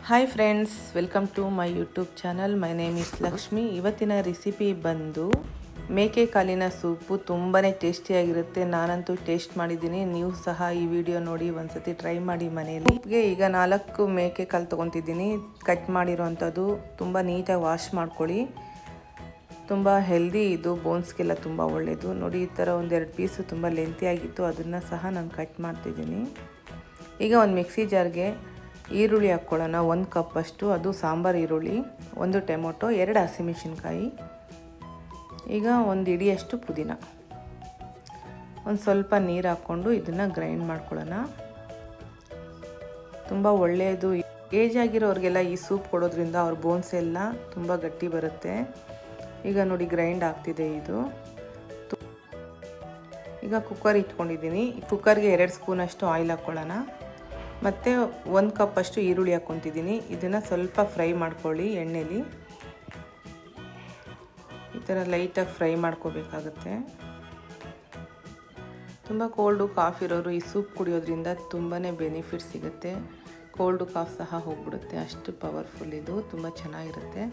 Hi friends, welcome to my YouTube channel. My name is Lakshmi. ಇವತ್ತಿನ recipe ಬಂದು ಮೇಕೆ ಕಾಲಿನ ಸೂಪು. ತುಂಬಾ ಟೇಸ್ಟಿಯಾಗಿರುತ್ತೆ. ನಾನಂತೂ ಟೇಸ್ಟ್ ಮಾಡಿದ್ದೀನಿ. ನೀವು ಸಹ ಈ ವಿಡಿಯೋ ನೋಡಿ ಒಂದ್ಸತಿ ಟ್ರೈ ಮಾಡಿ ಮನೆಯಲ್ಲಿ. ಈಗ 4 ಮೇಕೆ ಕಾಲು ತೊಗೊತಿದ್ದೀನಿ. ಕಟ್ ಮಾಡಿರೋವಂಥದ್ದು. ತುಂಬ ನೀಟಾಗಿ ವಾಶ್ ಮಾಡ್ಕೊಳ್ಳಿ. ತುಂಬ ಹೆಲ್ದಿ ಇದು, ಬೋನ್ಸ್ಗೆಲ್ಲ ತುಂಬ ಒಳ್ಳೆಯದು. ನೋಡಿ, ಈ ಥರ 1-2 ಪೀಸು ತುಂಬ ಲೆಂತಿಯಾಗಿತ್ತು, ಅದನ್ನು ಸಹ ನಾನು ಕಟ್ ಮಾಡ್ತಿದ್ದೀನಿ. ಈಗ ಒಂದು ಮಿಕ್ಸಿ ಜಾರ್ಗೆ ಈರುಳ್ಳಿ ಹಾಕ್ಕೊಳ್ಳೋಣ. 1 ಕಪ್ ಅಷ್ಟು, ಅದು ಸಾಂಬಾರು ಈರುಳ್ಳಿ, 1 ಟೊಮೊಟೊ, 2 ಹಸಿಮೆಣಸಿನ್ಕಾಯಿ, ಈಗ 1 ಹಿಡಿಯಷ್ಟು ಪುದೀನ, ಒಂದು ಸ್ವಲ್ಪ ನೀರು ಹಾಕ್ಕೊಂಡು ಇದನ್ನು ಗ್ರೈಂಡ್ ಮಾಡ್ಕೊಳ್ಳೋಣ. ತುಂಬ ಒಳ್ಳೆಯದು. ಏಜ್ ಆಗಿರೋರಿಗೆಲ್ಲ ಈ ಸೂಪ್ ಕೊಡೋದ್ರಿಂದ ಅವ್ರ ಬೋನ್ಸ್ ಎಲ್ಲ ತುಂಬ ಗಟ್ಟಿ ಬರುತ್ತೆ. ಈಗ ನೋಡಿ, ಗ್ರೈಂಡ್ ಆಗ್ತಿದೆ ಇದು. ಈಗ ಕುಕ್ಕರ್ ಇಟ್ಕೊಂಡಿದ್ದೀನಿ. ಕುಕ್ಕರ್ಗೆ 2 ಸ್ಪೂನಷ್ಟು ಆಯಿಲ್ ಹಾಕ್ಕೊಳ್ಳೋಣ. ಮತ್ತು 1 ಕಪ್ ಅಷ್ಟು ಈರುಳ್ಳಿ ಹಾಕ್ಕೊತಿದ್ದೀನಿ. ಇದನ್ನು ಸ್ವಲ್ಪ ಫ್ರೈ ಮಾಡ್ಕೊಳ್ಳಿ ಎಣ್ಣೆಲಿ. ಈ ಥರ ಲೈಟಾಗಿ ಫ್ರೈ ಮಾಡ್ಕೋಬೇಕಾಗುತ್ತೆ. ತುಂಬ ಕೋಲ್ಡು ಕಾಫ್ ಇರೋರು ಈ ಸೂಪ್ ಕುಡಿಯೋದ್ರಿಂದ ತುಂಬಾ ಬೆನಿಫಿಟ್ ಸಿಗುತ್ತೆ. ಕೋಲ್ಡು ಕಾಫ್ ಸಹ ಹೋಗ್ಬಿಡುತ್ತೆ, ಅಷ್ಟು ಪವರ್ಫುಲ್ ಇದು, ತುಂಬ ಚೆನ್ನಾಗಿರುತ್ತೆ.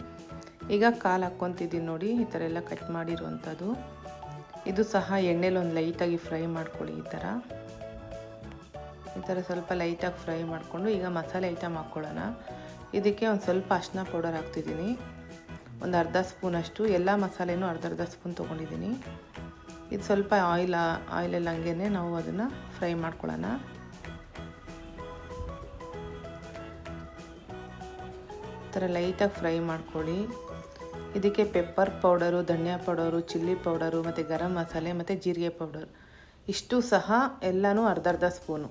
ಈಗ ಕಾಲು ಹಾಕ್ಕೊತಿದ್ದೀನಿ ನೋಡಿ, ಈ ಥರ ಎಲ್ಲ ಕಟ್ ಮಾಡಿರುವಂಥದ್ದು. ಇದು ಸಹ ಎಣ್ಣೆಲಿ ಒಂದು ಲೈಟಾಗಿ ಫ್ರೈ ಮಾಡ್ಕೊಳ್ಳಿ. ಈ ಥರ ಸ್ವಲ್ಪ ಲೈಟಾಗಿ ಫ್ರೈ ಮಾಡಿಕೊಂಡು ಈಗ ಮಸಾಲೆ ಐಟಮ್ ಹಾಕ್ಕೊಳ್ಳೋಣ. ಇದಕ್ಕೆ ಒಂದು ಸ್ವಲ್ಪ ಅರಿಶಿನ ಪೌಡರ್ ಹಾಕ್ತಿದ್ದೀನಿ, ಒಂದು ಅರ್ಧ ಸ್ಪೂನಷ್ಟು. ಎಲ್ಲ ಮಸಾಲೆನೂ ಅರ್ಧ ಸ್ಪೂನ್ ತೊಗೊಂಡಿದ್ದೀನಿ. ಇದು ಸ್ವಲ್ಪ ಆಯಿಲಲ್ಲಿ ಹಂಗೇ ನಾವು ಅದನ್ನು ಫ್ರೈ ಮಾಡ್ಕೊಳ್ಳೋಣ. ಈ ಥರ ಲೈಟಾಗಿ ಫ್ರೈ ಮಾಡ್ಕೊಳ್ಳಿ. ಇದಕ್ಕೆ ಪೆಪ್ಪರ್ ಪೌಡರು, ಧನಿಯಾ ಪೌಡರು, ಚಿಲ್ಲಿ ಪೌಡರು, ಮತ್ತು ಗರಂ ಮಸಾಲೆ ಮತ್ತು ಜೀರಿಗೆ ಪೌಡರ್ ಇಷ್ಟು ಸಹ ಎಲ್ಲನೂ ಅರ್ಧ ಸ್ಪೂನು.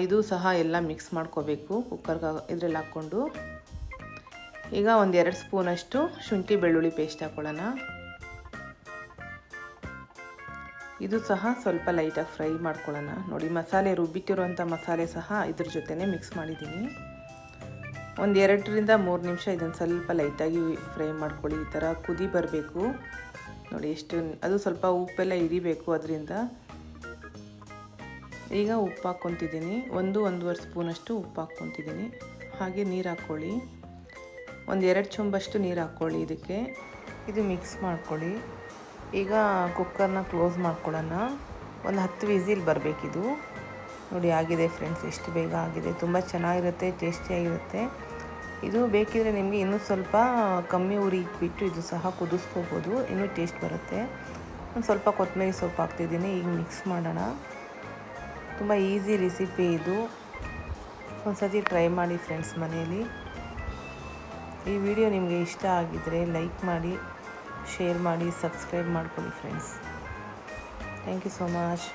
ಇದು ಸಹ ಎಲ್ಲ ಮಿಕ್ಸ್ ಮಾಡ್ಕೋಬೇಕು ಕುಕ್ಕರ್ಗೆ ಇದರಲ್ಲಿ ಹಾಕ್ಕೊಂಡು. ಈಗ 1-2 ಸ್ಪೂನಷ್ಟು ಶುಂಠಿ ಬೆಳ್ಳುಳ್ಳಿ ಪೇಸ್ಟ್ ಹಾಕ್ಕೊಳ್ಳೋಣ. ಇದು ಸಹ ಸ್ವಲ್ಪ ಲೈಟಾಗಿ ಫ್ರೈ ಮಾಡ್ಕೊಳ್ಳೋಣ. ನೋಡಿ, ಮಸಾಲೆ ರುಬ್ಬಿಟ್ಟಿರುವಂಥ ಮಸಾಲೆ ಸಹ ಇದ್ರ ಜೊತೆನೇ ಮಿಕ್ಸ್ ಮಾಡಿದ್ದೀನಿ. 1-2-3 ನಿಮಿಷ ಇದನ್ನು ಸ್ವಲ್ಪ ಲೈಟಾಗಿ ಫ್ರೈ ಮಾಡ್ಕೊಳ್ಳಿ. ಈ ಥರ ಕುದಿ ಬರಬೇಕು ನೋಡಿ. ಅದು ಸ್ವಲ್ಪ ಉಪ್ಪೆಲ್ಲ ಹಿಡಿಬೇಕು ಅದರಿಂದ. ಈಗ ಉಪ್ಪು ಹಾಕ್ಕೊತಿದ್ದೀನಿ, 1-1.5 ಸ್ಪೂನಷ್ಟು ಉಪ್ಪು ಹಾಕ್ಕೊತಿದ್ದೀನಿ. ಹಾಗೆ ನೀರು ಹಾಕ್ಕೊಳ್ಳಿ, 1-2 ಚೊಂಬಷ್ಟು ನೀರು ಹಾಕ್ಕೊಳ್ಳಿ ಇದಕ್ಕೆ. ಇದು ಮಿಕ್ಸ್ ಮಾಡ್ಕೊಳ್ಳಿ. ಈಗ ಕುಕ್ಕರ್ನ ಕ್ಲೋಸ್ ಮಾಡ್ಕೊಳ್ಳೋಣ. ಒಂದು 10 ವಿಸಿಲ್ ಬರಬೇಕಿದು. ನೋಡಿ, ಆಗಿದೆ ಫ್ರೆಂಡ್ಸ್, ಎಷ್ಟು ಬೇಗ ಆಗಿದೆ. ತುಂಬ ಚೆನ್ನಾಗಿರುತ್ತೆ, ಟೇಸ್ಟಿಯಾಗಿರುತ್ತೆ. ಇದು ಬೇಕಿದ್ರೆ ನಿಮಗೆ ಇನ್ನೂ ಸ್ವಲ್ಪ ಕಮ್ಮಿ ಉರಿ ಇಟ್ಬಿಟ್ಟು ಇದು ಸಹ ಕುದಿಸ್ಕೋಬೋದು, ಇನ್ನೂ ಟೇಸ್ಟ್ ಬರುತ್ತೆ. ಒಂದು ಸ್ವಲ್ಪ ಕೊತ್ತಂಬರಿ ಸೊಪ್ಪು ಹಾಕ್ತಿದ್ದೀನಿ. ಈಗ ಮಿಕ್ಸ್ ಮಾಡೋಣ. ತುಂಬ ಈಸಿ ರೆಸಿಪಿ ಇದು, ಒಂದು ಸತಿ ಟ್ರೈ ಮಾಡಿ ಫ್ರೆಂಡ್ಸ್ ಮನೆಯಲ್ಲಿ. ಈ ವಿಡಿಯೋ ನಿಮಗೆ ಇಷ್ಟ ಆಗಿದ್ದರೆ ಲೈಕ್ ಮಾಡಿ, ಶೇರ್ ಮಾಡಿ, ಸಬ್ಸ್ಕ್ರೈಬ್ ಮಾಡ್ಕೊಳ್ಳಿ friends. Thank you so much.